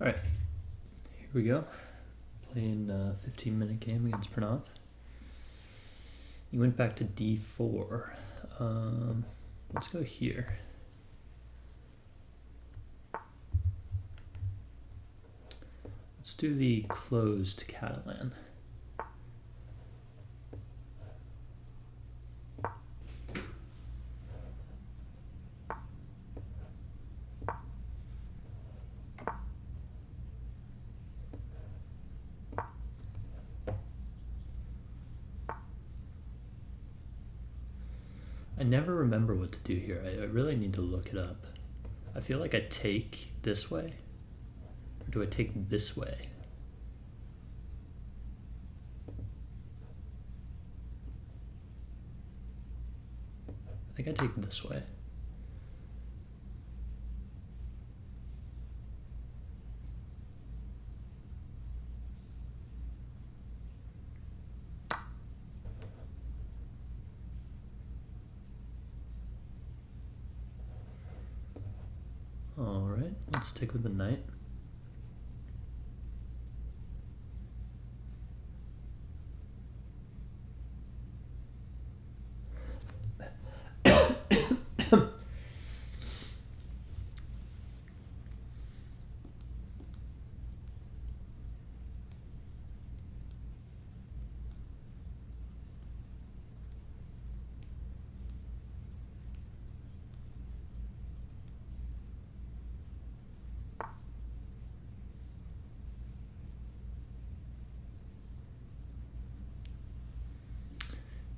Alright, here we go. Playing a 15-minute game against Pranav. He went back to d4. Let's go here. Let's do the closed Catalan. I never remember what to do here. I really need to look it up. I feel like I take this way. Or do I take this way? I think I take this way. All right, let's stick with the knight.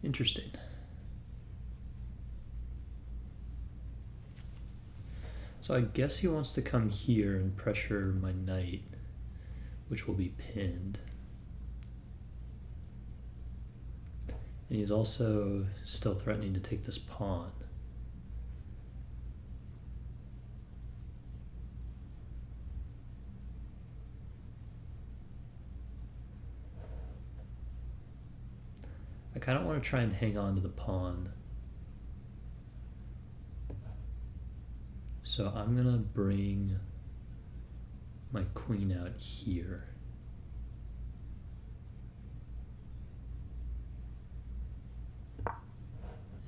Interesting. So I guess he wants to come here and pressure my knight, which will be pinned. And he's also still threatening to take this pawn. I kind of want to try and hang on to the pawn. So I'm going to bring my queen out here.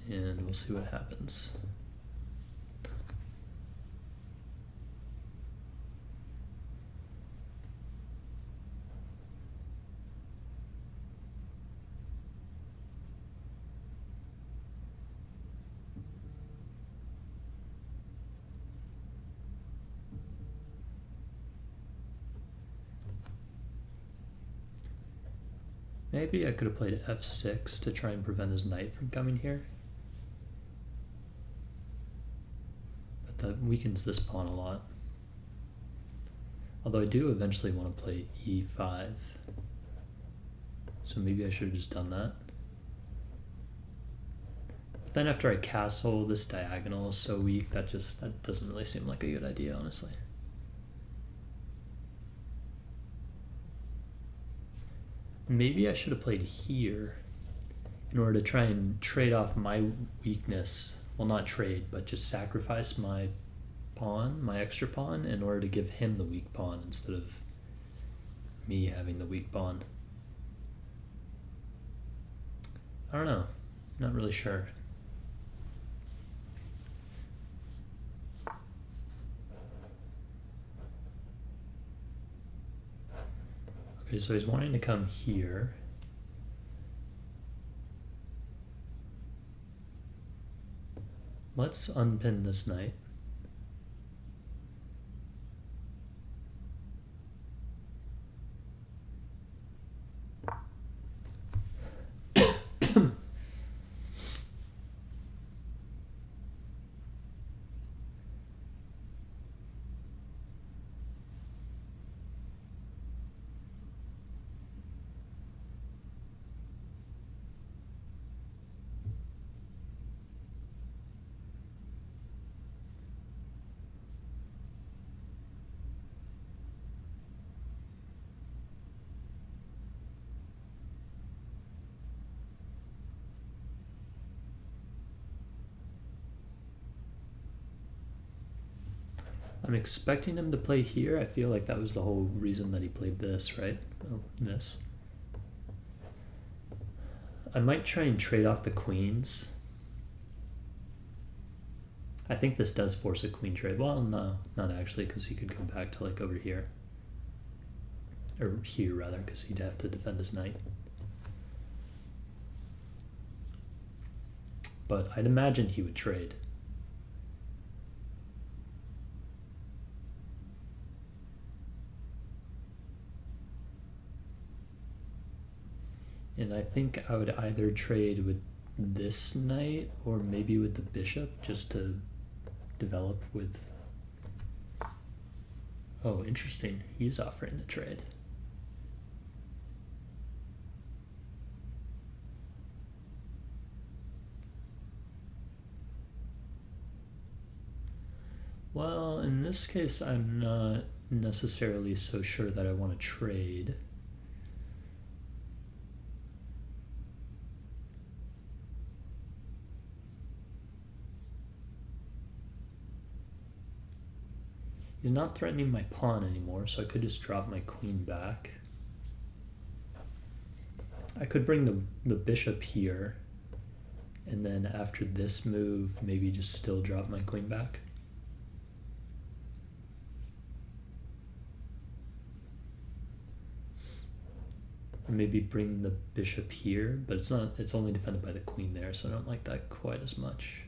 And we'll see what happens. Maybe I could have played f6 to try and prevent his knight from coming here. But that weakens this pawn a lot. Although I do eventually want to play e5. So maybe I should have just done that. But then after I castle, this diagonal is so weak that doesn't really seem like a good idea, honestly. Maybe I should have played here in order to try and trade off my weakness. Well, not trade, but just sacrifice my pawn, my extra pawn, in order to give him the weak pawn instead of me having the weak pawn. I don't know. Not really sure. Okay, so he's wanting to come here. Let's unpin this knight. I'm expecting him to play here. I feel like that was the whole reason that he played this, right? Oh, this. I might try and trade off the queens. I think this does force a queen trade. Well, no, not actually, because he could come back to like over here. Or here, rather, because he'd have to defend his knight. But I'd imagine he would trade. And I think I would either trade with this knight or maybe with the bishop just to develop with... Oh, interesting. He's offering the trade. Well, in this case, I'm not necessarily so sure that I want to trade. He's not threatening my pawn anymore, so I could just drop my queen back. I could bring the bishop here, and then after this move, maybe just still drop my queen back. Or maybe bring the bishop here, but it's only defended by the queen there, so I don't like that quite as much.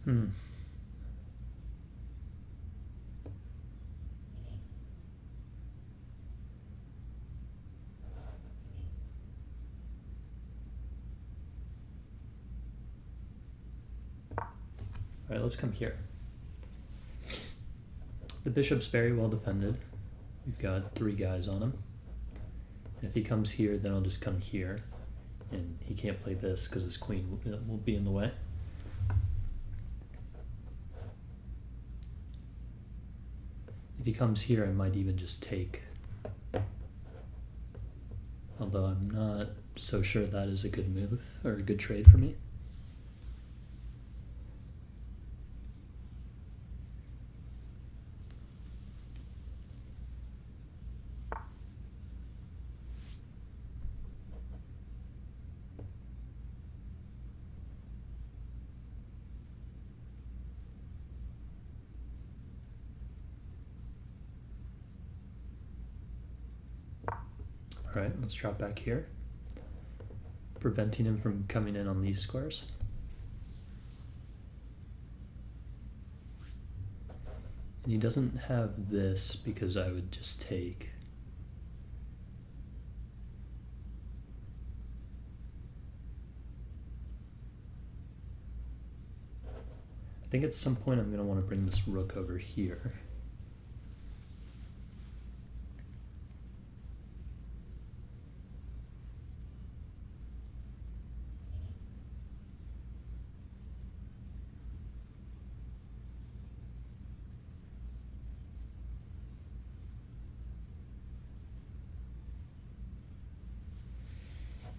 All right, let's come here. The bishop's very well defended. We've got 3 guys on him. And if he comes here, then I'll just come here. And he can't play this because his queen will be in the way. If he comes here, I might even just take. Although I'm not so sure that is a good move or a good trade for me. All right, let's drop back here, preventing him from coming in on these squares. And he doesn't have this because I would just take. I think at some point I'm going to want to bring this rook over here.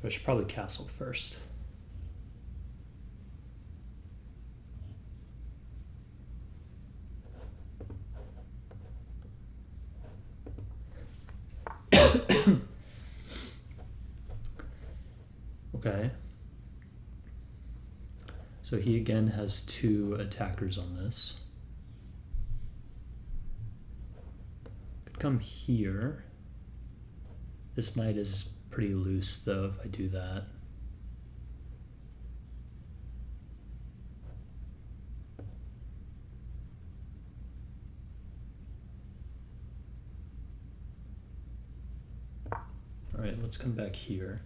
But I should probably castle first. Okay. So he again has 2 attackers on this. Could come here. This knight is pretty loose though if I do that. All right, let's come back here.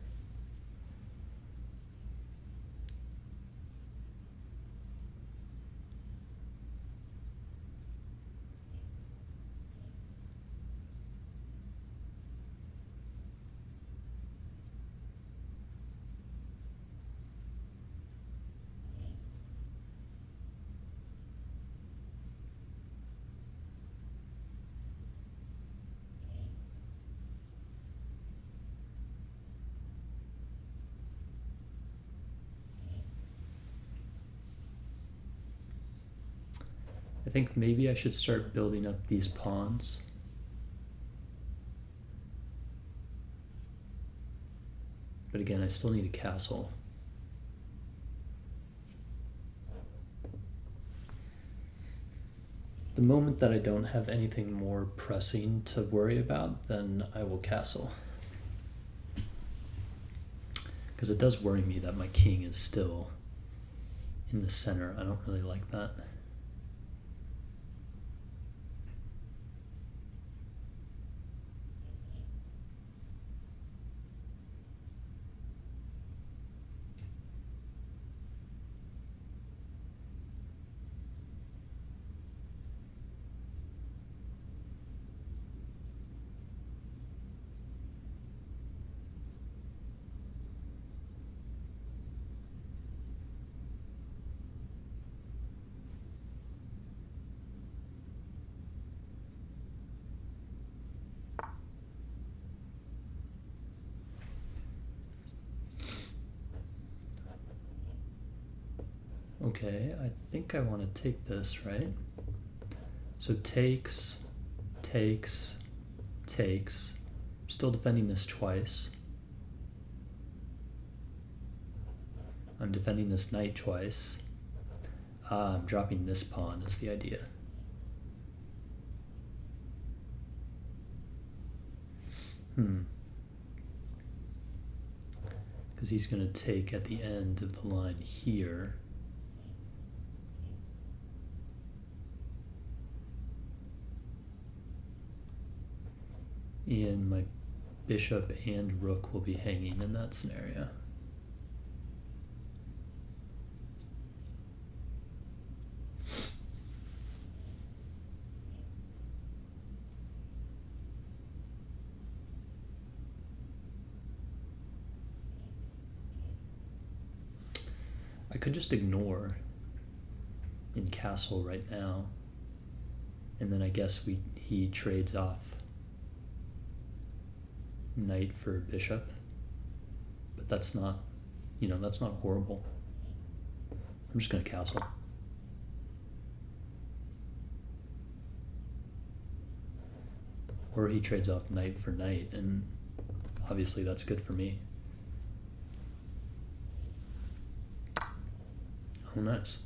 think maybe I should start building up these pawns. But again, I still need a castle. The moment that I don't have anything more pressing to worry about, then I will castle. Because it does worry me that my king is still in the center. I don't really like that. Okay, I think I want to take this, right? So takes, takes, takes. I'm still defending this twice. I'm defending this knight twice. I'm dropping this pawn is the idea. Because he's going to take at the end of the line here. And my bishop and rook will be hanging in that scenario. I could just ignore in castle right now, and then I guess he trades off knight for bishop, but that's not, that's not horrible. I'm just gonna castle. Or he trades off knight for knight, and obviously that's good for me. Oh, nice.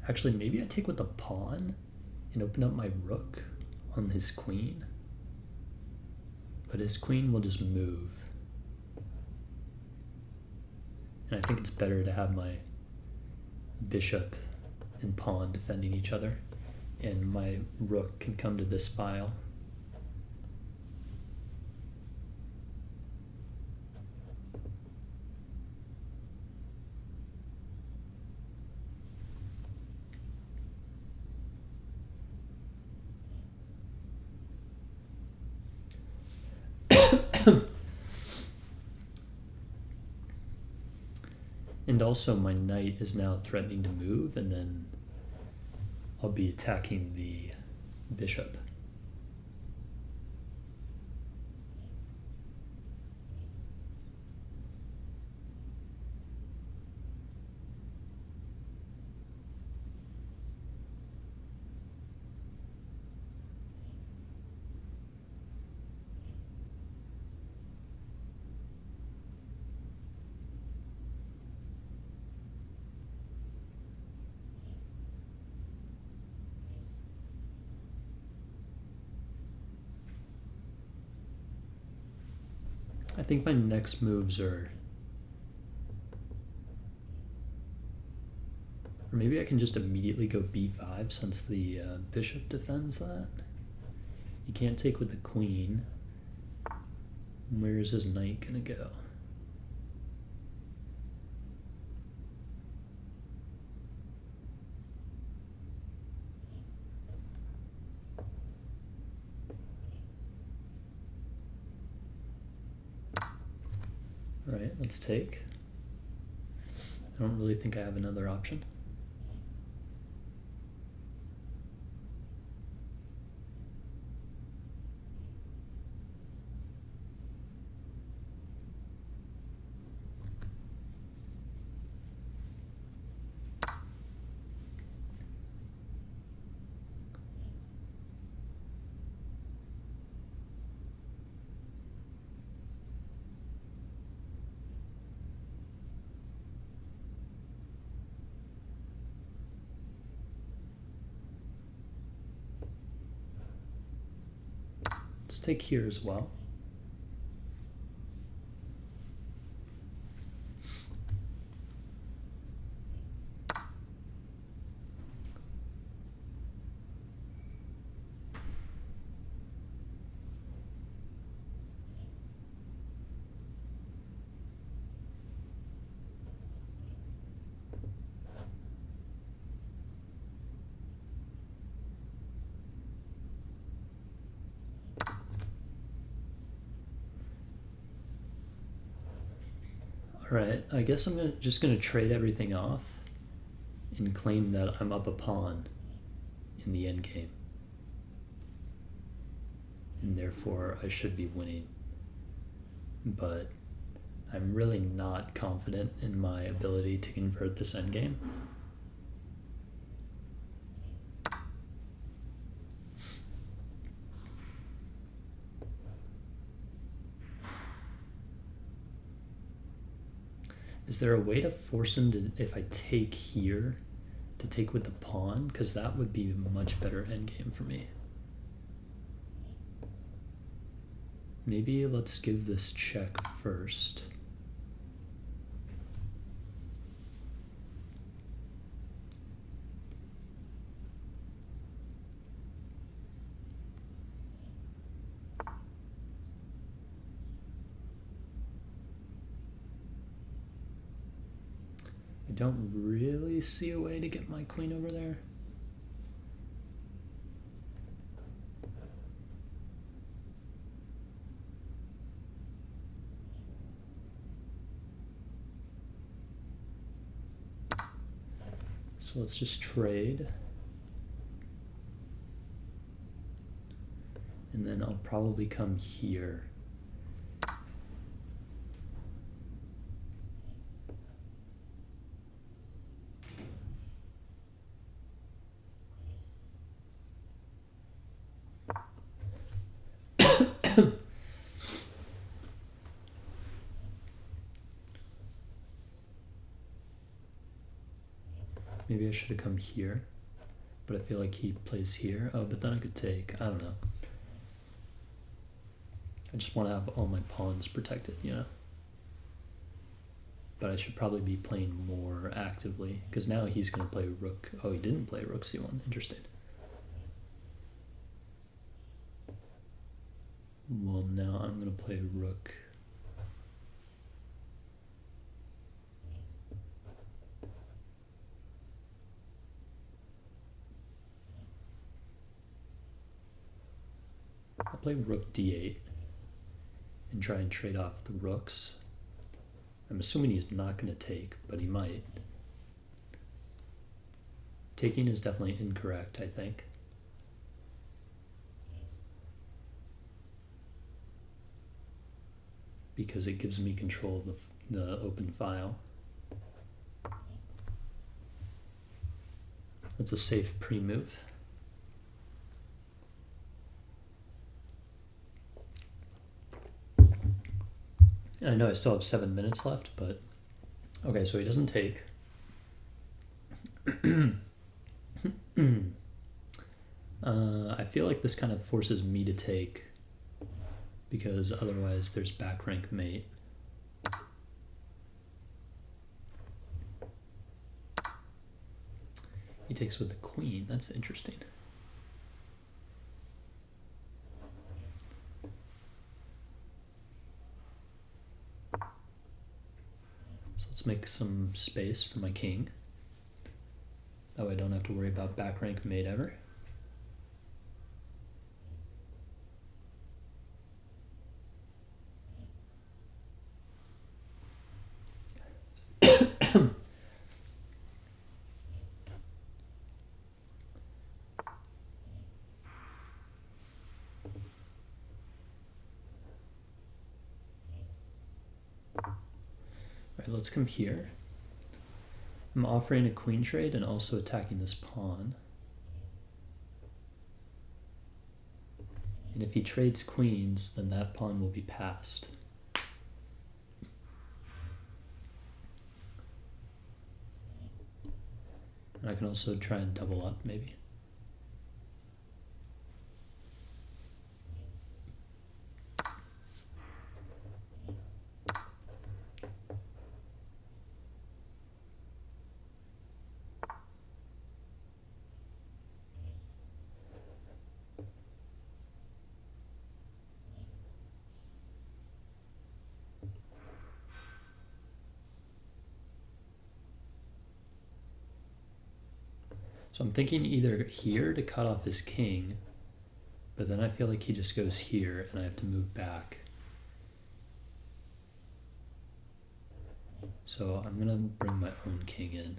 Actually, maybe I take with the pawn and open up my rook on his queen. But his queen will just move. And I think it's better to have my bishop and pawn defending each other. And my rook can come to this file. And also my knight is now threatening to move, and then I'll be attacking the bishop. I think my next moves are, or maybe I can just immediately go b5 since the bishop defends that. You can't take with the queen. Where is his knight gonna go? All right, let's take. I don't really think I have another option. take here as well. Alright, I guess I'm just gonna trade everything off and claim that I'm up a pawn in the endgame. And therefore I should be winning. But I'm really not confident in my ability to convert this endgame. Is there a way to force him to, if I take here, to take with the pawn? Because that would be a much better endgame for me. Maybe let's give this check first. I don't really see a way to get my queen over there. So let's just trade. And then I'll probably come here. Maybe I should have come here, but I feel like he plays here. Oh, but then I could take, I don't know. I just want to have all my pawns protected, you know? But I should probably be playing more actively, because now he's going to play rook. Oh, he didn't play rook c1. Interesting. Well, now I'm going to play rook. I'll play rook d8 and try and trade off the rooks. I'm assuming he's not going to take, but he might. Taking is definitely incorrect, I think. Because it gives me control of the open file. That's a safe pre-move. I know I still have 7 minutes left, but okay, so he doesn't take. I feel like this kind of forces me to take, because otherwise there's back rank mate. He takes with the queen. That's interesting. Let's make some space for my king. That way I don't have to worry about back rank mate ever. Let's come here. I'm offering a queen trade and also attacking this pawn. And if he trades queens, then that pawn will be passed. And I can also try and double up, maybe. So I'm thinking either here to cut off his king, but then I feel like he just goes here and I have to move back. So I'm gonna bring my own king in.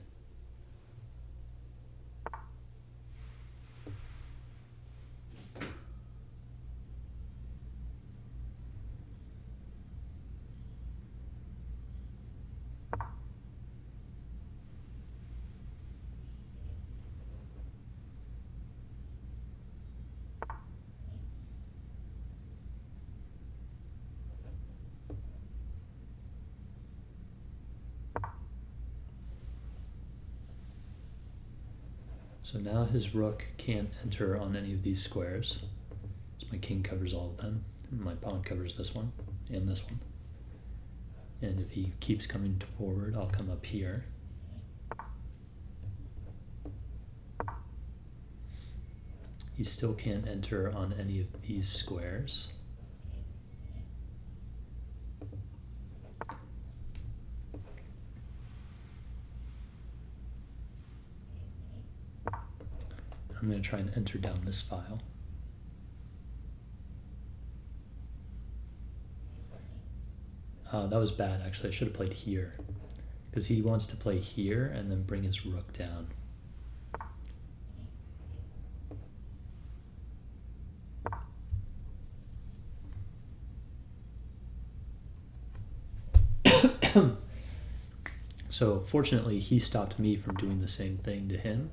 So now his rook can't enter on any of these squares. So my king covers all of them. And my pawn covers this one and this one. And if he keeps coming forward, I'll come up here. He still can't enter on any of these squares. I'm going to try and enter down this file. That was bad, actually. I should have played here, because he wants to play here and then bring his rook down. So fortunately, he stopped me from doing the same thing to him.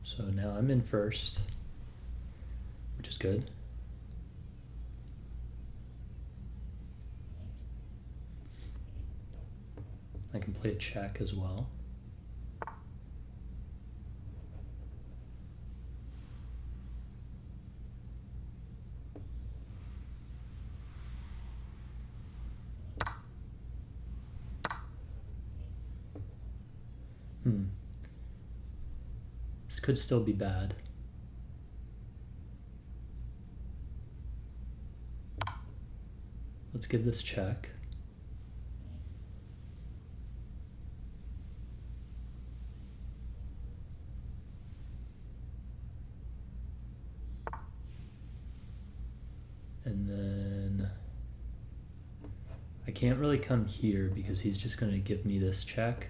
So now I'm in first, which is good. I can play a check as well. This could still be bad. Let's give this check. And then I can't really come here because he's just going to give me this check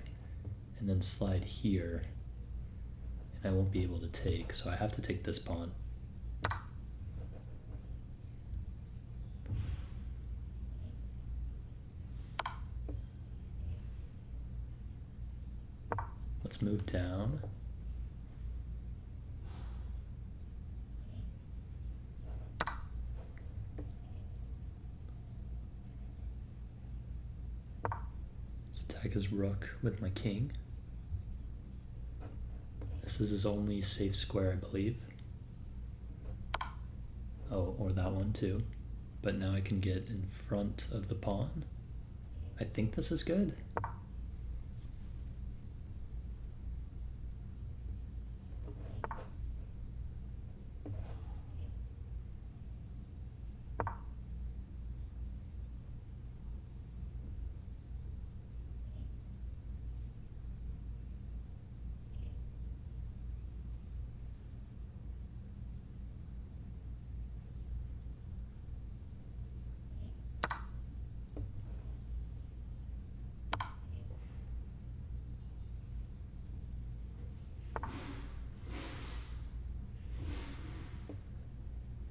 and then slide here. And I won't be able to take, so I have to take this pawn. Let's move down. Let's attack his rook with my king. This is his only safe square, I believe. Oh, or that one too. But now I can get in front of the pawn. I think this is good.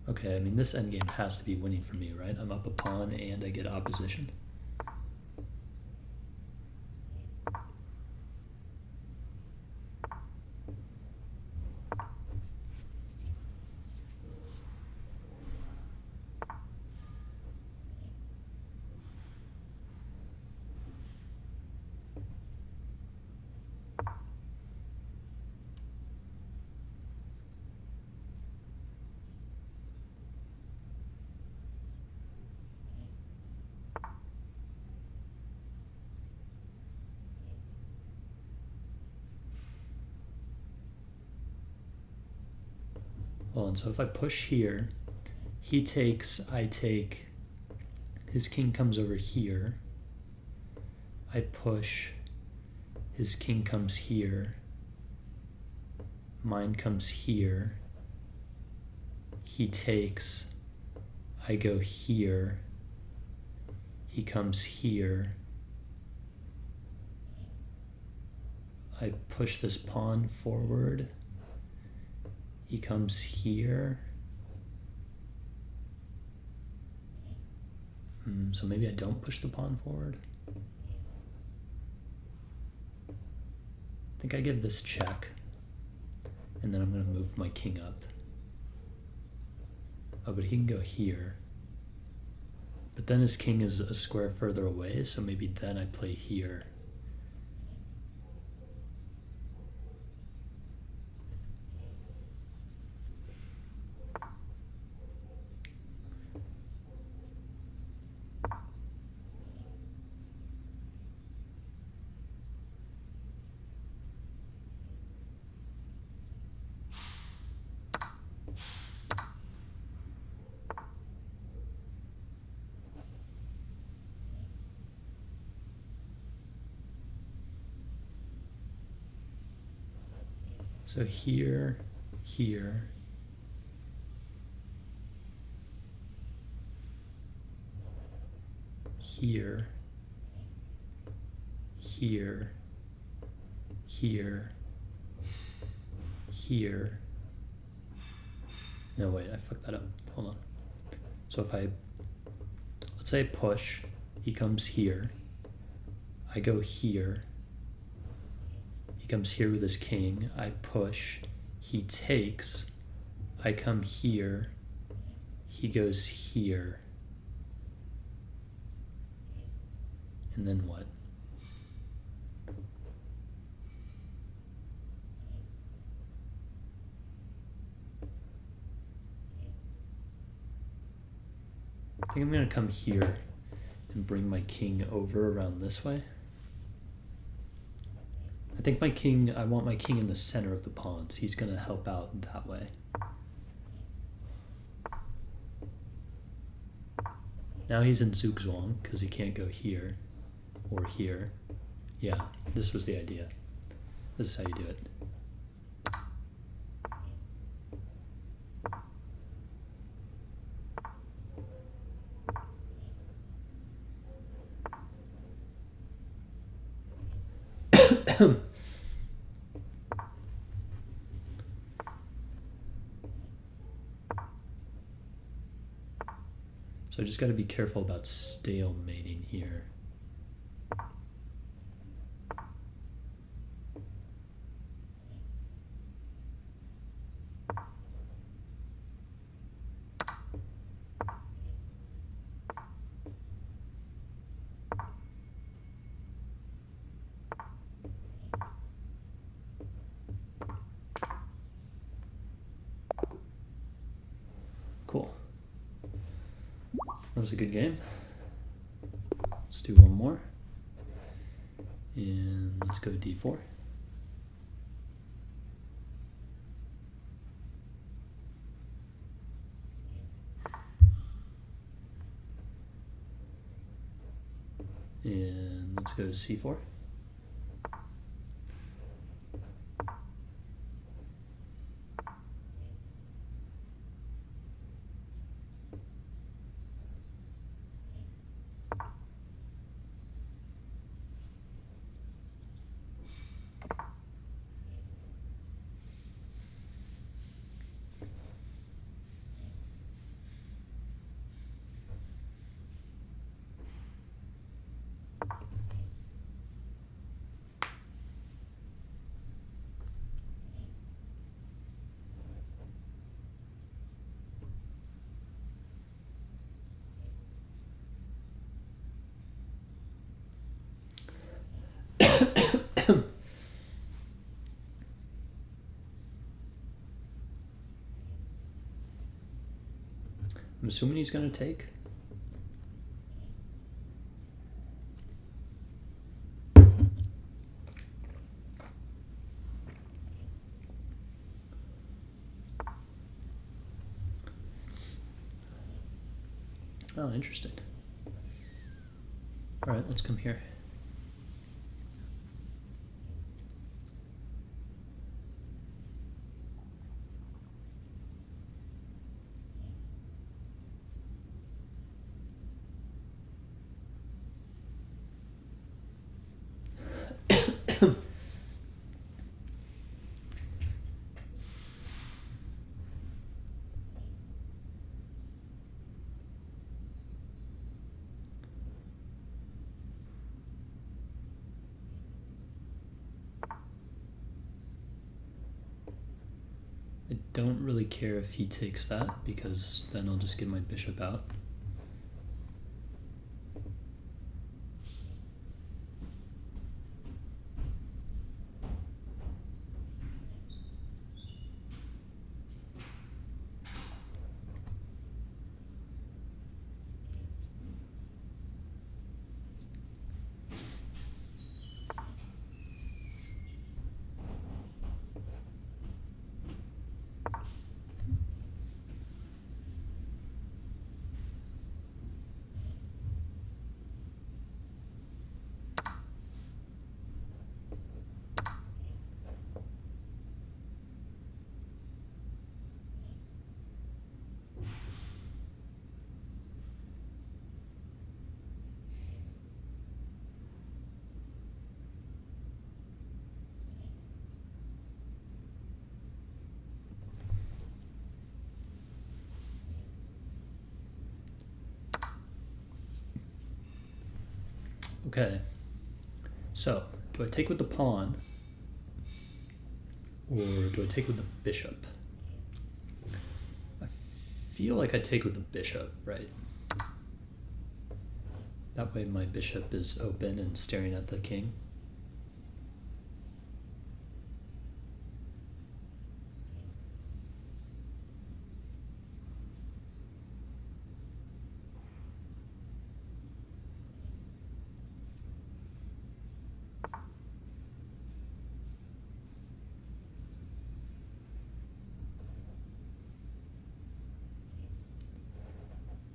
Okay, I mean, this endgame has to be winning for me, right? I'm up a pawn and I get opposition. Well, and so if I push here, he takes, I take, his king comes over here, I push, his king comes here, mine comes here, he takes, I go here, he comes here, I push this pawn forward, he comes here, so maybe I don't push the pawn forward. I think I give this check, and then I'm going to move my king up. Oh, but he can go here. But then his king is a square further away, so maybe then I play here. So here, here, here, here, here, here. No, wait, I fucked that up. Hold on. So if I, let's say push, he comes here, I go here, he comes here with his king, I push, he takes, I come here, he goes here. And then what? I think I'm going to come here and bring my king over around this way. I think my king, I want my king in the center of the pawns. He's going to help out that way. Now he's in zugzwang because he can't go here or here. Yeah, this was the idea. This is how you do it. So I just got to be careful about stalemating here. Cool. That was a good game. Let's do one more. And let's go d4. And let's go c4. I'm assuming he's going to take. Oh, interesting. All right, let's come here. I don't really care if he takes that, because then I'll just get my bishop out. Okay, so do I take with the pawn, or do I take with the bishop? I feel like I take with the bishop, right? That way my bishop is open and staring at the king.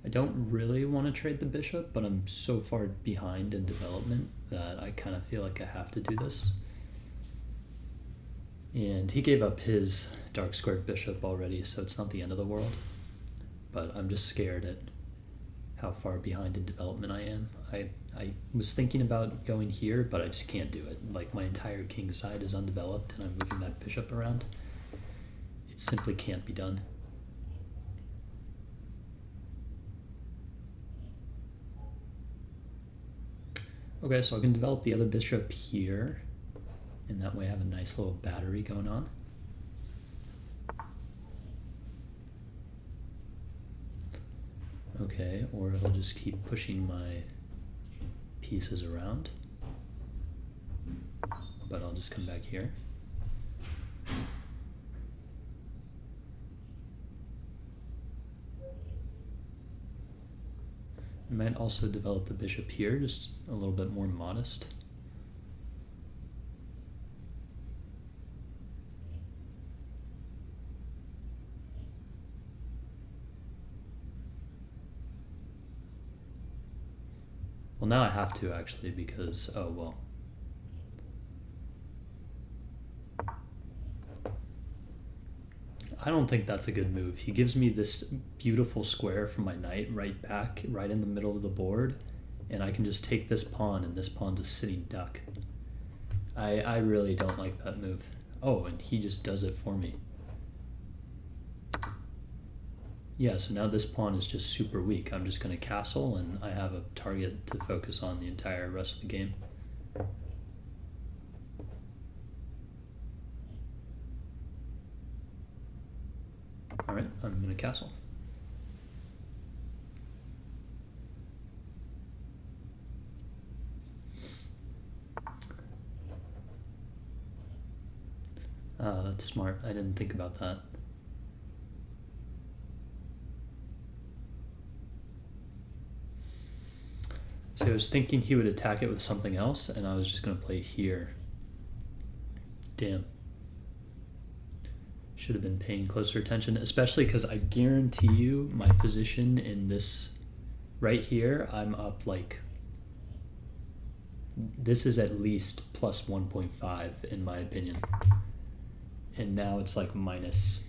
I don't really want to trade the bishop, but I'm so far behind in development that I kind of feel like I have to do this. And he gave up his dark squared bishop already, so it's not the end of the world. But I'm just scared at how far behind in development I am. I was thinking about going here, but I just can't do it. Like, my entire king side is undeveloped, and I'm moving that bishop around. It simply can't be done. Okay, so I can develop the other bishop here, and that way I have a nice little battery going on. Okay, or I'll just keep pushing my pieces around, but I'll just come back here. I might also develop the bishop here, just a little bit more modest. Well, now I have to, actually, because, oh, well. I don't think that's a good move. He gives me this beautiful square for my knight right back, right in the middle of the board, and I can just take this pawn, and this pawn's a sitting duck. I really don't like that move. Oh, and he just does it for me. Yeah, so now this pawn is just super weak. I'm just going to castle, and I have a target to focus on the entire rest of the game. Alright, I'm going to castle. That's smart. I didn't think about that. So I was thinking he would attack it with something else, and I was just going to play here. Damn. Should have been paying closer attention, especially because I guarantee you my position in this right here, I'm up like, this is at least plus 1.5 in my opinion. And now it's like minus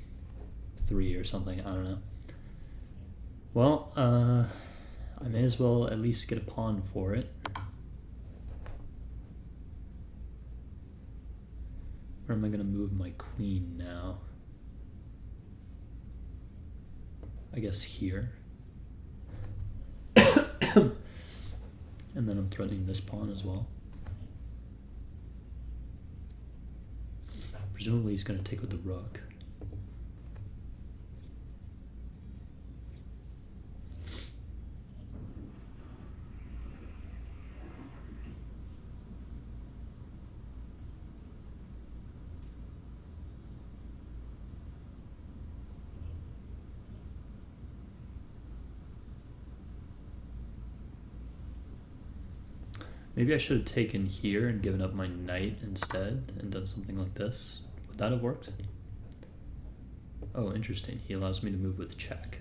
3 or something, I don't know. Well, I may as well at least get a pawn for it. Where am I gonna move my queen now? I guess here. And then I'm threatening this pawn as well. Presumably he's going to take with the rook. Maybe I should have taken here and given up my knight instead and done something like this. Would that have worked? Oh, interesting. He allows me to move with check.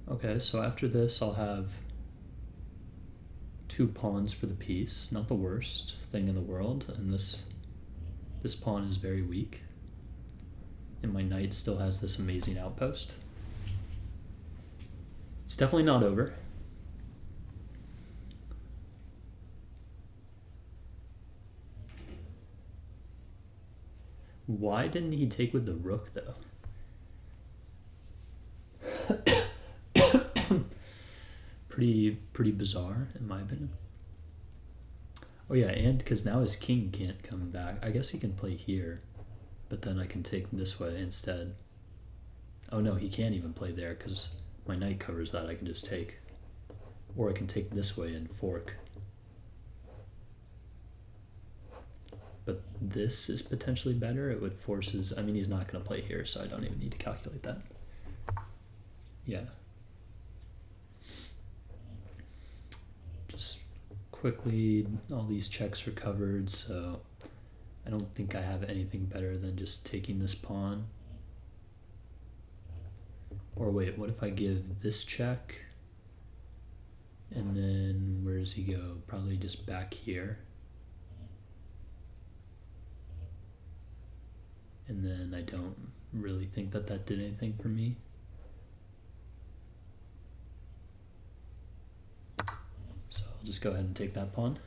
Okay, so after this I'll have 2 pawns for the piece. Not the worst thing in the world, and this pawn is very weak. And my knight still has this amazing outpost. It's definitely not over. Why didn't he take with the rook, though? Pretty bizarre, in my opinion. Oh yeah, and because now his king can't come back. I guess he can play here. But then I can take this way instead. Oh no, he can't even play there because my knight covers that. I can just take. Or I can take this way and fork. But this is potentially better. It would force his... I mean, he's not going to play here, so I don't even need to calculate that. Yeah. Just quickly, all these checks are covered, so... I don't think I have anything better than just taking this pawn. Or wait, what if I give this check? And then where does he go? Probably just back here. And then I don't really think that that did anything for me. So I'll just go ahead and take that pawn.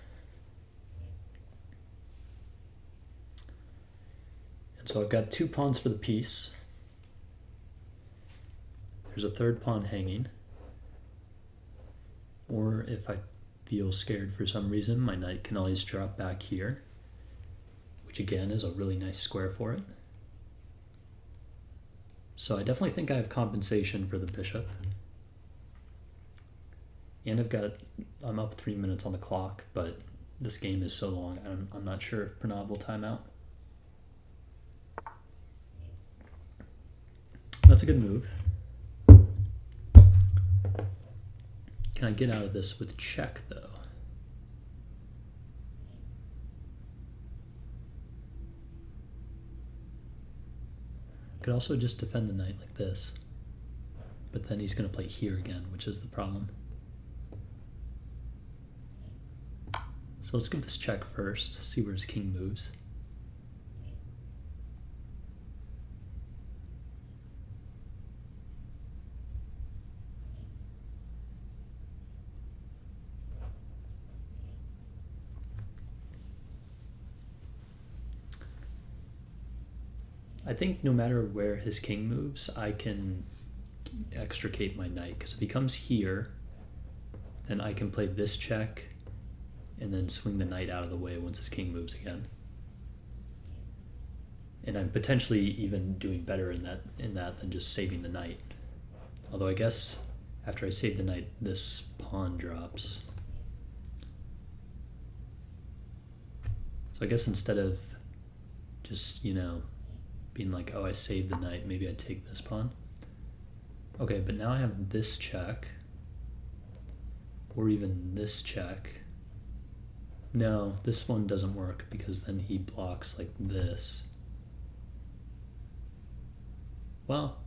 So I've got 2 pawns for the piece. There's a 3rd pawn hanging. Or if I feel scared for some reason, my knight can always drop back here, which again is a really nice square for it. So I definitely think I have compensation for the bishop. And I'm up 3 minutes on the clock, but this game is so long, I'm not sure if Pranav will time out. That's a good move. Can I get out of this with check, though? I could also just defend the knight like this. But then he's going to play here again, which is the problem. So let's give this check first, see where his king moves. I think no matter where his king moves, I can extricate my knight, because if he comes here, then I can play this check and then swing the knight out of the way once his king moves again. And I'm potentially even doing better in that than just saving the knight. Although I guess after I save the knight, this pawn drops. So I guess instead of just, being like, oh, I saved the knight, maybe I'd take this pawn. Okay, but now I have this check, or even this check. No, this one doesn't work because then he blocks like this. Well,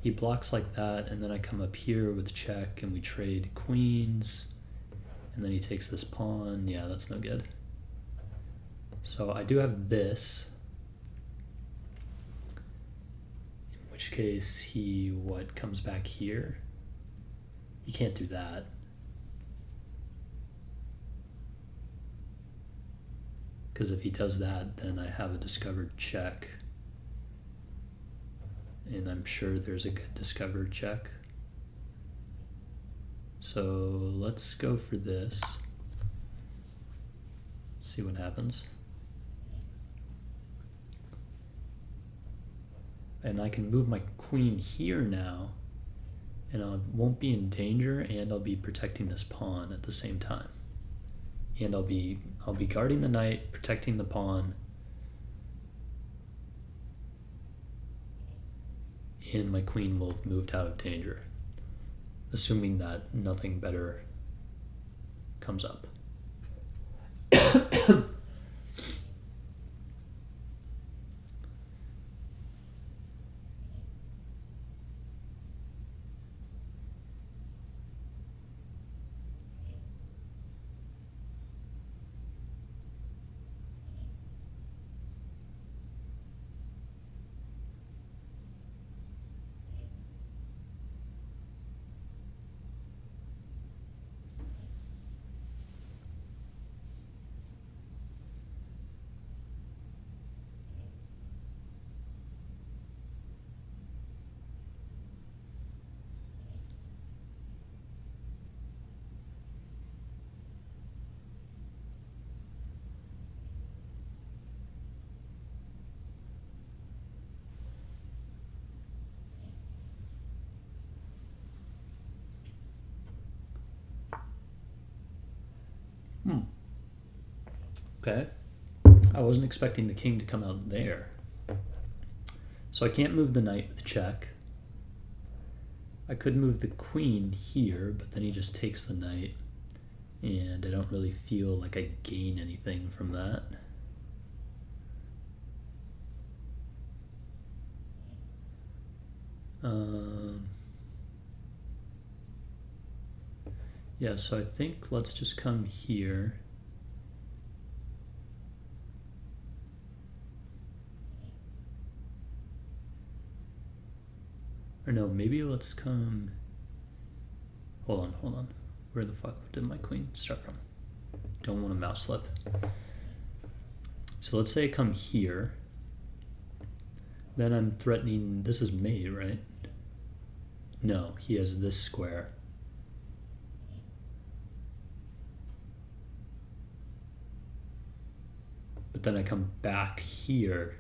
he blocks like that, and then I come up here with check and we trade queens, and then he takes this pawn. Yeah, that's no good. So I do have this, in which case he comes back here. He can't do that. Because if he does that, then I have a discovered check. And I'm sure there's a good discovered check. So let's go for this. See what happens. And I can move my queen here now, and I won't be in danger, and I'll be protecting this pawn at the same time. And I'll be guarding the knight, protecting the pawn, and my queen will have moved out of danger, assuming that nothing better comes up. Okay. I wasn't expecting the king to come out there. So I can't move the knight with check. I could move the queen here, but then he just takes the knight, and I don't really feel like I gain anything from that. Yeah, so I think let's just come here. Or no, maybe let's come... Hold on. Where the fuck did my queen start from? Don't want to mouse slip. So let's say I come here. Then I'm threatening... This is mate, right? No, he has this square. But then I come back here,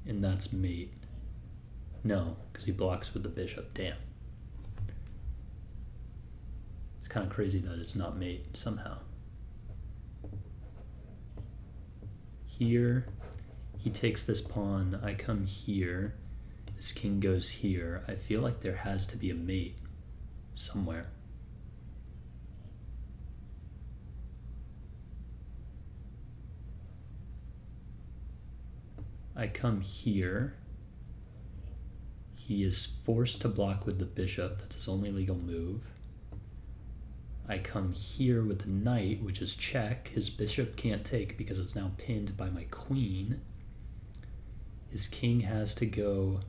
and that's mate. No, because he blocks with the bishop. Damn. It's kind of crazy that it's not mate somehow. Here, he takes this pawn. I come here. This king goes here. I feel like there has to be a mate somewhere. I come here. He is forced to block with the bishop. That's his only legal move. I come here with the knight, which is check. His bishop can't take because it's now pinned by my queen. His king has to go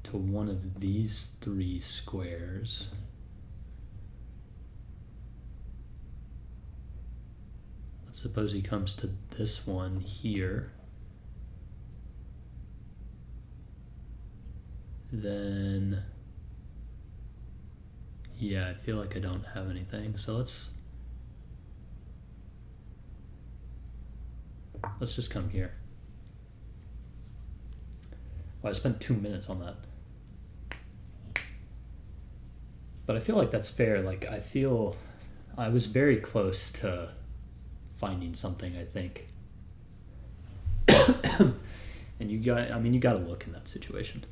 to one of these three squares. Let's suppose he comes to this one here. Then, yeah, I feel like I don't have anything. So let's just come here. Well, I spent 2 minutes on that. But I feel like that's fair. Like, I feel I was very close to finding something, I think. And you got to look in that situation.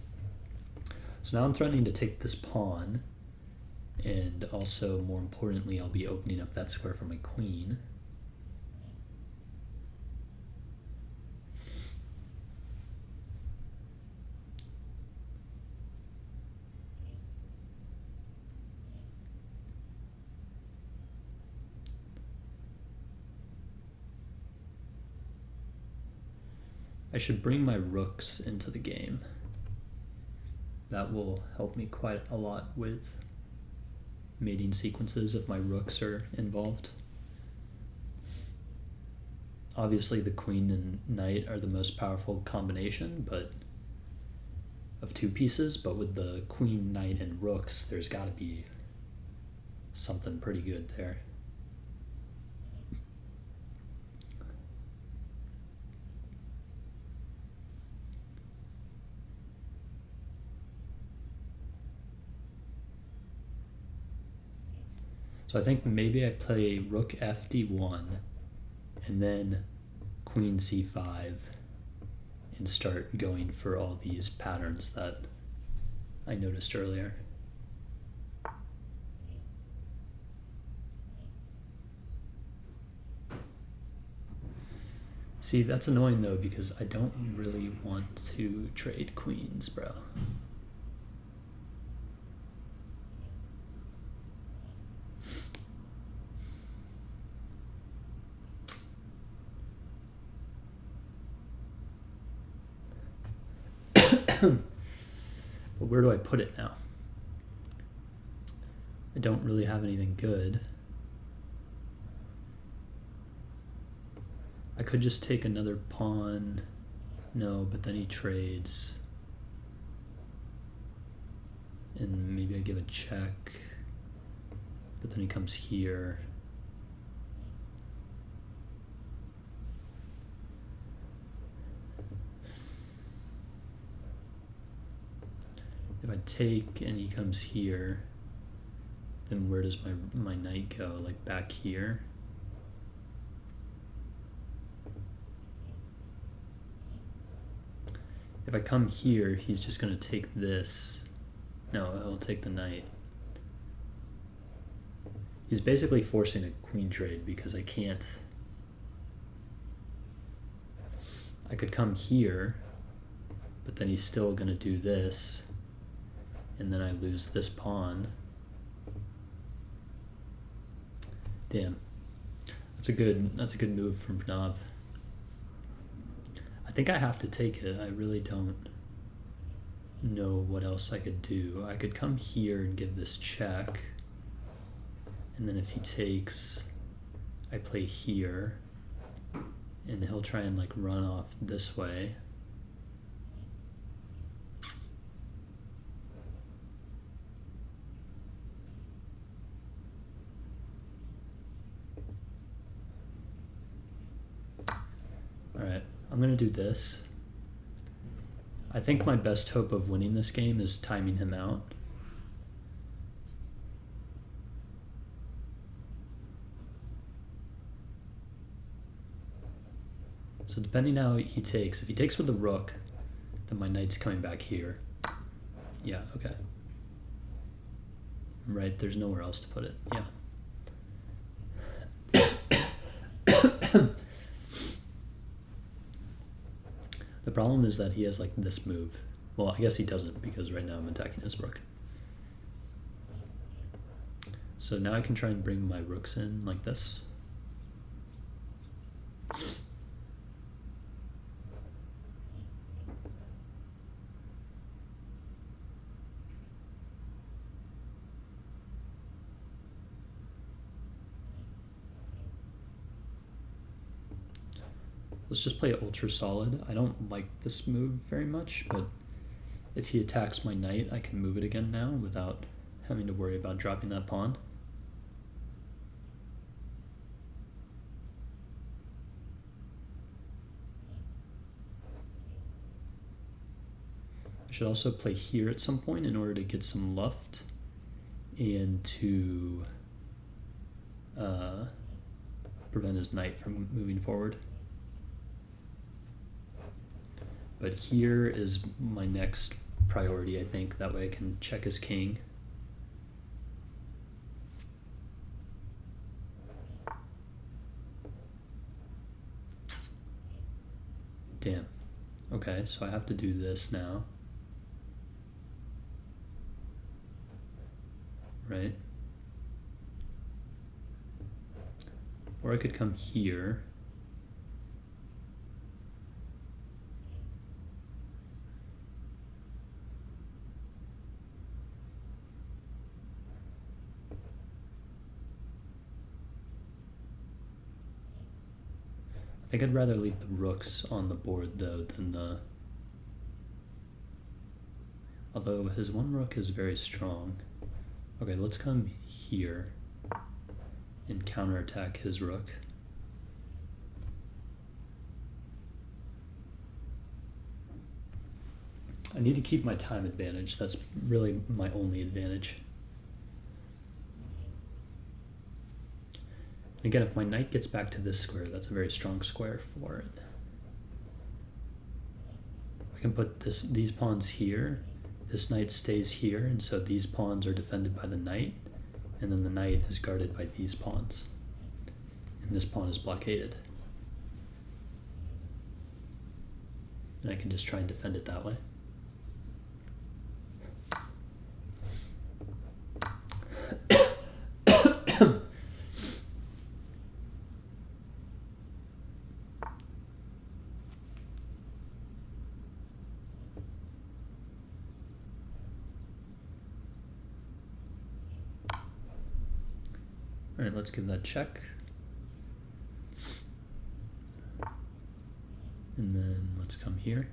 So now I'm threatening to take this pawn, And also, more importantly, I'll be opening up that square for my queen. I should bring my rooks into the game. That will help me quite a lot with mating sequences if my rooks are involved. Obviously the queen and knight are the most powerful combination of two pieces, but with the queen, knight, and rooks, there's got to be something pretty good there. So I think maybe I play rook fd1 and then queen c5 and start going for all these patterns that I noticed earlier. See, that's annoying though, because I don't really want to trade queens, bro. But where do I put it now? I don't really have anything good. I could just take another pawn. No, but then he trades. And maybe I give a check. But then he comes here. If I take and he comes here, then where does my knight go? Like back here? If I come here, he's just going to take this. No, he'll take the knight. He's basically forcing a queen trade because I can't. I could come here, but then he's still going to do this. And then I lose this pawn. Damn. That's a good move from Pranav. I think I have to take it. I really don't know what else I could do. I could come here and give this check. And then if he takes, I play here. And he'll try and like run off this way. Alright, I'm going to do this. I think my best hope of winning this game is timing him out. So depending how he takes, if he takes with the rook, then my knight's coming back here. Yeah, okay. Right, there's nowhere else to put it, yeah. The problem is that he has like this move. Well, I guess he doesn't because right now I'm attacking his rook. So now I can try and bring my rooks in like this. Let's just play ultra solid. I don't like this move very much, but if he attacks my knight, I can move it again now without having to worry about dropping that pawn. I should also play here at some point in order to get some luft and to prevent his knight from moving forward. But here is my next priority, I think. That way I can check his king. Damn. Okay, so I have to do this now. Right? Or I could come here. I think I'd rather leave the rooks on the board though than the... Although his one rook is very strong. Okay, let's come here and counterattack his rook. I need to keep my time advantage. That's really my only advantage. Again, if my knight gets back to this square, that's a very strong square for it. I can put these pawns here. This knight stays here, and so these pawns are defended by the knight, and then the knight is guarded by these pawns. And this pawn is blockaded. And I can just try and defend it that way. All right, let's give that check. And then let's come here.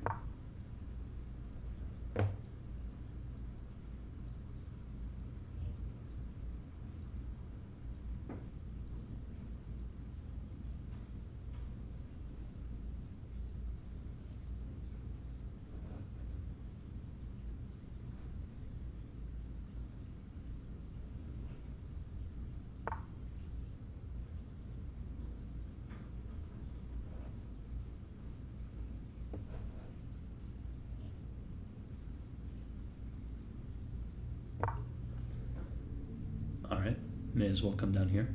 Alright, may as well come down here.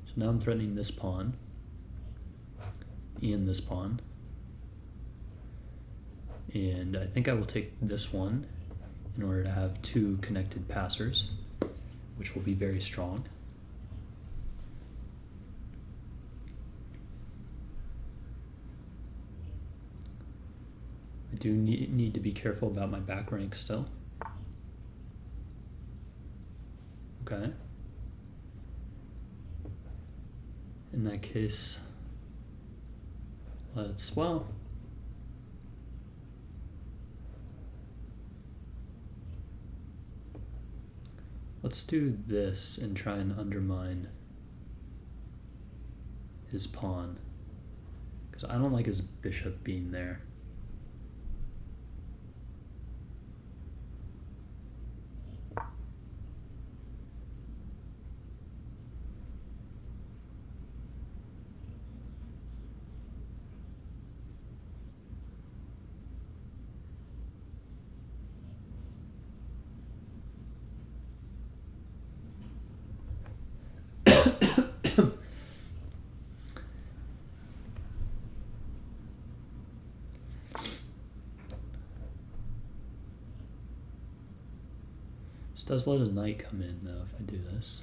So now I'm threatening this pawn and this pawn. And I think I will take this one in order to have two connected passers, which will be very strong. I do need to be careful about my back rank still. Okay. In that case, let's do this and try and undermine his pawn, because I don't like his bishop being there. This does let a knight come in though if I do this.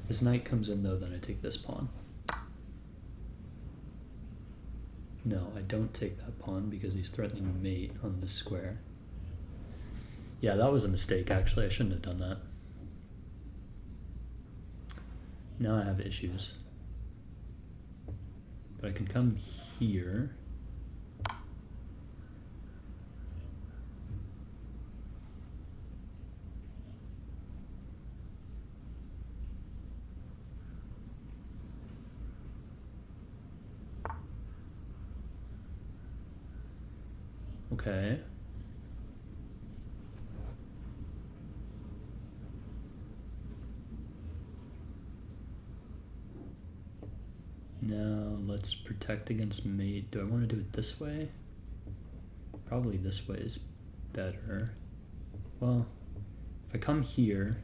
If his knight comes in though, then I take this pawn. No, I don't take that pawn because he's threatening mate on this square. Yeah, that was a mistake actually. I shouldn't have done that. Now I have issues. But I can come here. Okay. Now let's protect against mate. Do I want to do it this way? Probably this way is better. Well, if I come here,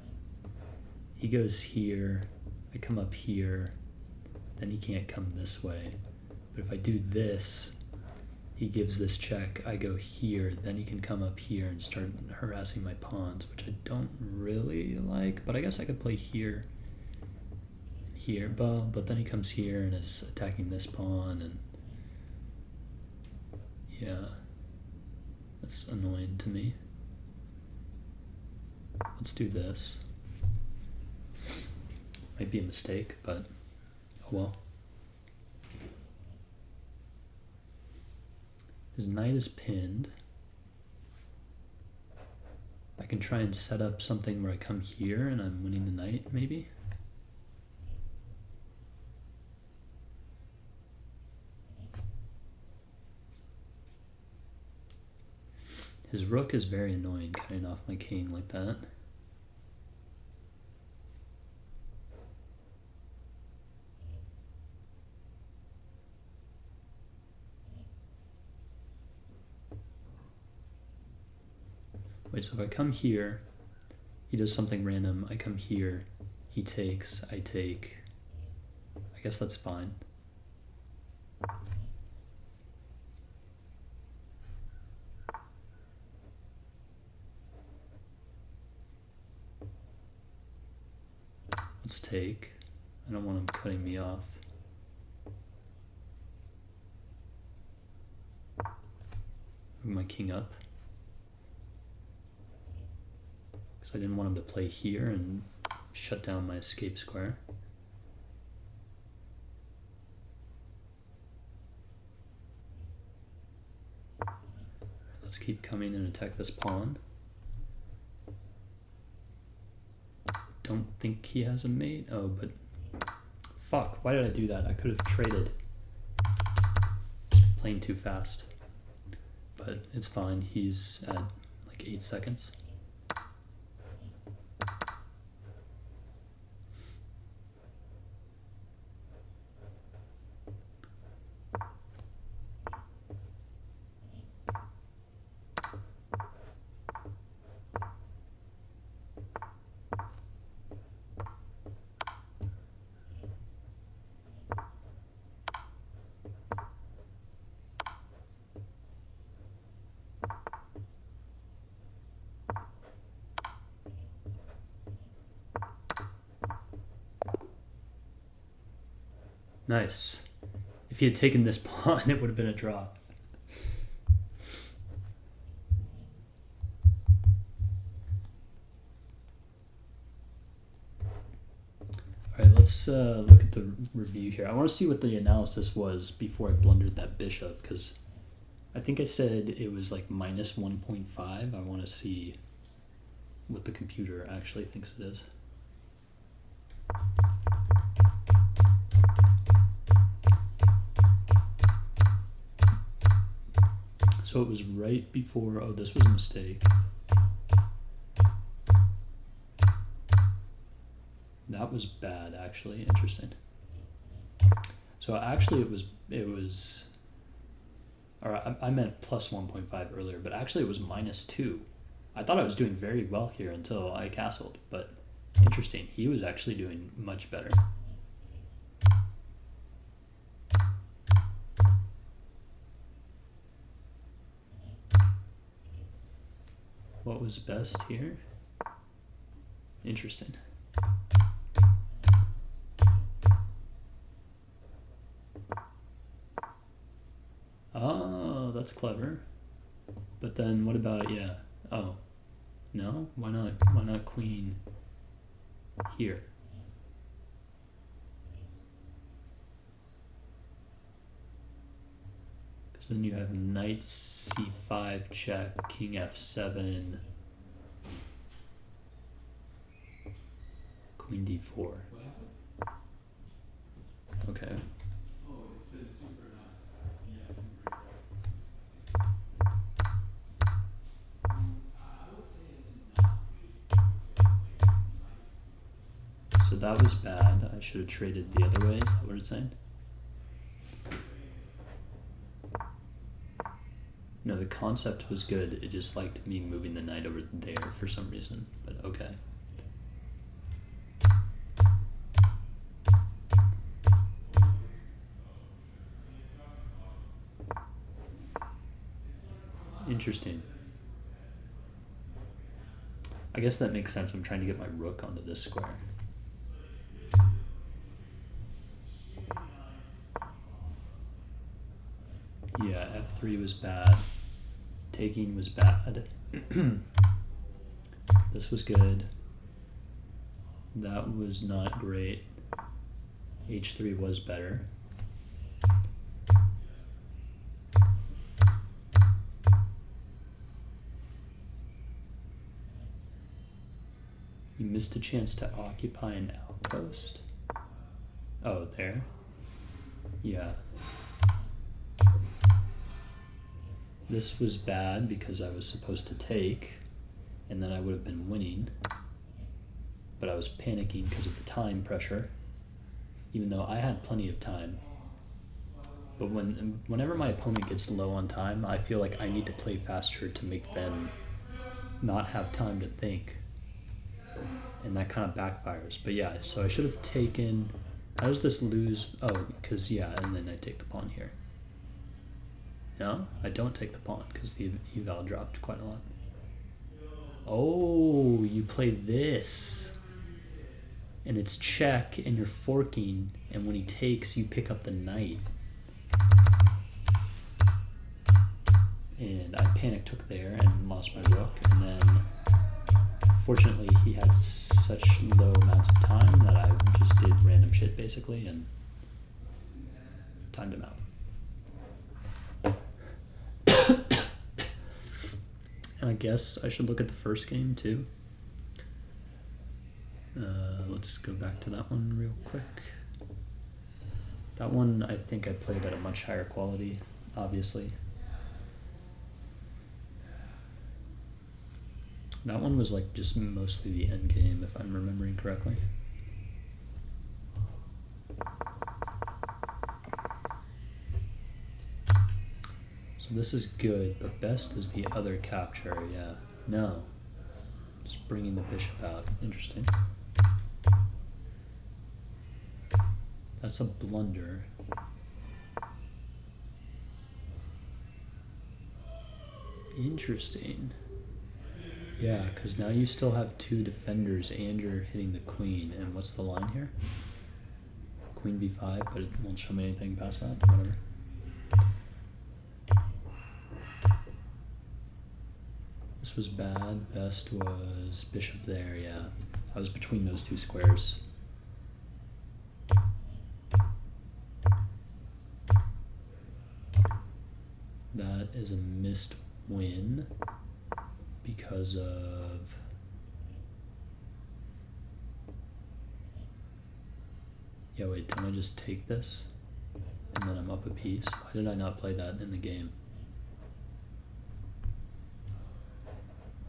he goes here, I come up here, then he can't come this way. But if I do this, he gives this check, I go here, then he can come up here and start harassing my pawns, which I don't really like, but I guess I could play here and here, but then he comes here and is attacking this pawn, and yeah, that's annoying to me. Let's do this. Might be a mistake, but oh well. His knight is pinned. I can try and set up something where I come here and I'm winning the knight, maybe? His rook is very annoying, cutting off my king like that. Wait, so if I come here, he does something random, I come here, he takes, I take. I guess that's fine. Let's take. I don't want him cutting me off. Move my king up. I didn't want him to play here and shut down my escape square. Let's keep coming and attack this pawn. Don't think he has a mate. Oh, but fuck, why did I do that? I could have traded. Just playing too fast. But it's fine, he's at like 8 seconds. Nice. If he had taken this pawn, it would have been a draw. All right, let's look at the review here. I want to see what the analysis was before I blundered that bishop, because I think I said it was like minus 1.5. I want to see what the computer actually thinks it is. So it was right before, oh, this was a mistake. That was bad, actually. Interesting. So actually it was, or I meant plus 1.5 earlier, but actually it was minus 2. I thought I was doing very well here until I castled, but interesting. He was actually doing much better. What was best here? Interesting. Oh, that's clever. But then what about, yeah. Oh, no? Why not queen here? Because then you have knight c5 check, king f7, queen d4. Okay. So that was bad. I should have traded the other way. Is that what it's saying? the concept was good. It just liked me moving the knight over there for some reason, but okay. Interesting. I guess that makes sense. I'm trying to get my rook onto this square. Yeah, f3 was bad. Taking was bad. This was good. That was not great. h3 was better. You missed a chance to occupy an outpost. Oh, there? Yeah. This was bad because I was supposed to take, and then I would have been winning. But I was panicking because of the time pressure, even though I had plenty of time. But whenever my opponent gets low on time, I feel like I need to play faster to make them not have time to think. And that kind of backfires. But yeah, so I should have taken... How does this lose? Oh, because yeah, and then I take the pawn here. No, I don't take the pawn because the eval dropped quite a lot. Oh, you play this. And it's check, and you're forking, and when he takes, you pick up the knight. And I panic took there and lost my rook, and then fortunately he had such low amounts of time that I just did random shit basically and timed him out. And I guess I should look at the first game too. Let's go back to that one real quick. That one I think I played at a much higher quality, obviously. That one was like just mostly the end game, if I'm remembering correctly. So this is good, but best is the other capture, yeah. No. Just bringing the bishop out. Interesting. That's a blunder. Interesting. Yeah, because now you still have two defenders and you're hitting the queen. And what's the line here? Queen b5, but it won't show me anything past that. Whatever. This was bad. Best was bishop there, yeah. I was between those two squares. That is a missed win because of... Yeah, wait, don't I just take this? And then I'm up a piece? Why did I not play that in the game?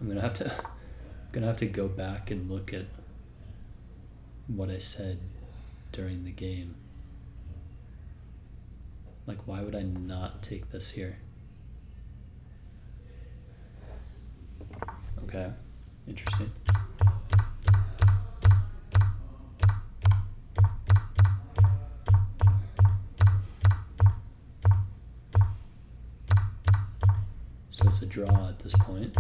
I'm gonna have to go back and look at what I said during the game. Like, why would I not take this here? Okay, interesting. So it's a draw at this point.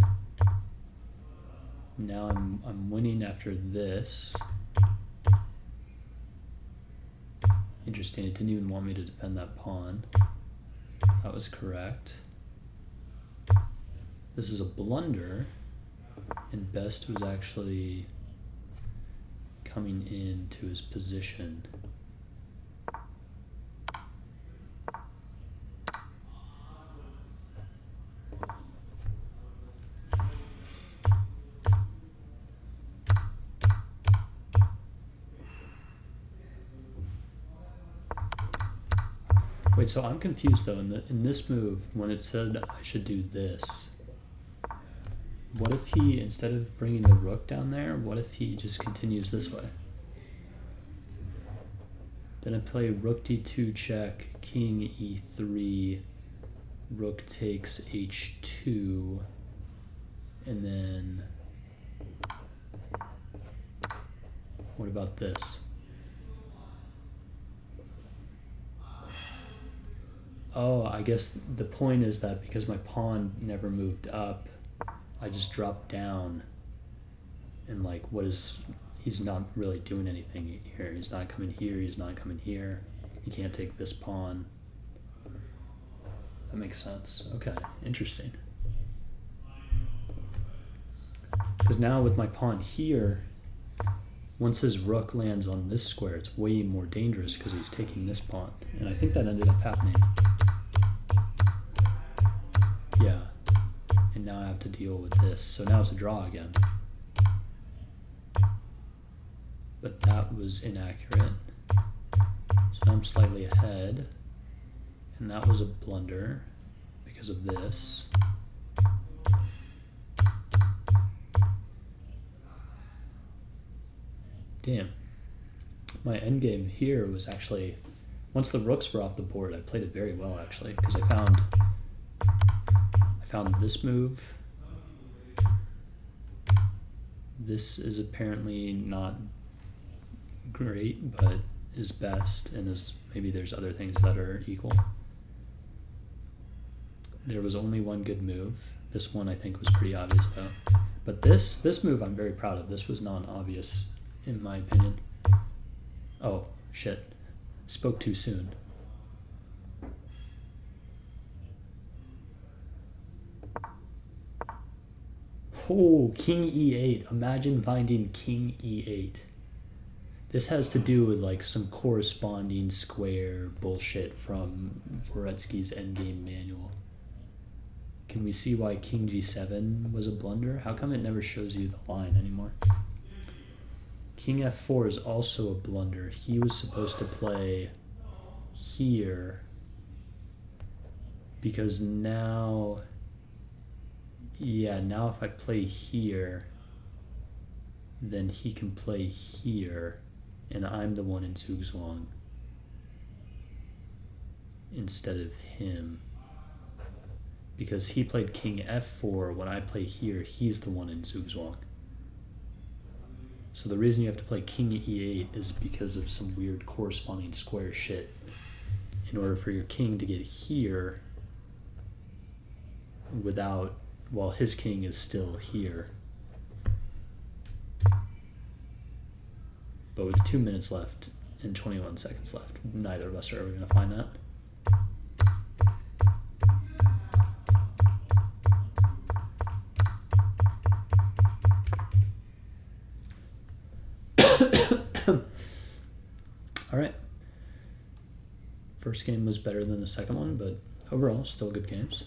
Now I'm winning after this. Interesting, it didn't even want me to defend that pawn. That was correct. This is a blunder, and Best was actually coming into his position. Wait, so I'm confused though. In this move, when it said I should do this, what if he, instead of bringing the rook down there, what if he just continues this way? Then I play rook d2 check, king e3, rook takes h2, and then what about this? Oh, I guess the point is that because my pawn never moved up, I just dropped down, and like, he's not really doing anything here. He's not coming here, he's not coming here. He can't take this pawn. That makes sense. Okay, interesting. Because now with my pawn here, once his rook lands on this square, it's way more dangerous because he's taking this pawn. And I think that ended up happening. Yeah. And now I have to deal with this. So now it's a draw again. But that was inaccurate. So now I'm slightly ahead. And that was a blunder because of this. Damn. My endgame here was actually, once the rooks were off the board, I played it very well actually, because I found this move. This is apparently not great, but is best, and maybe there's other things that are equal. There was only one good move. This one I think was pretty obvious though. But this move I'm very proud of. This was non-obvious in my opinion. Oh, shit. Spoke too soon. Oh, king e8. Imagine finding king e8. This has to do with like some corresponding square bullshit from Voretsky's endgame manual. Can we see why king g7 was a blunder? How come it never shows you the line anymore? King f4 is also a blunder. He was supposed to play here because now, yeah, now if I play here, then he can play here, and I'm the one in Zugzwang instead of him. Because he played king f4, when I play here, he's the one in Zugzwang. So the reason you have to play king e8 is because of some weird corresponding square shit. In order for your king to get here without, while his king is still here. But with 2 minutes left and 21 seconds left, neither of us are ever going to find that. All right. First game was better than the second one, but overall, still good games.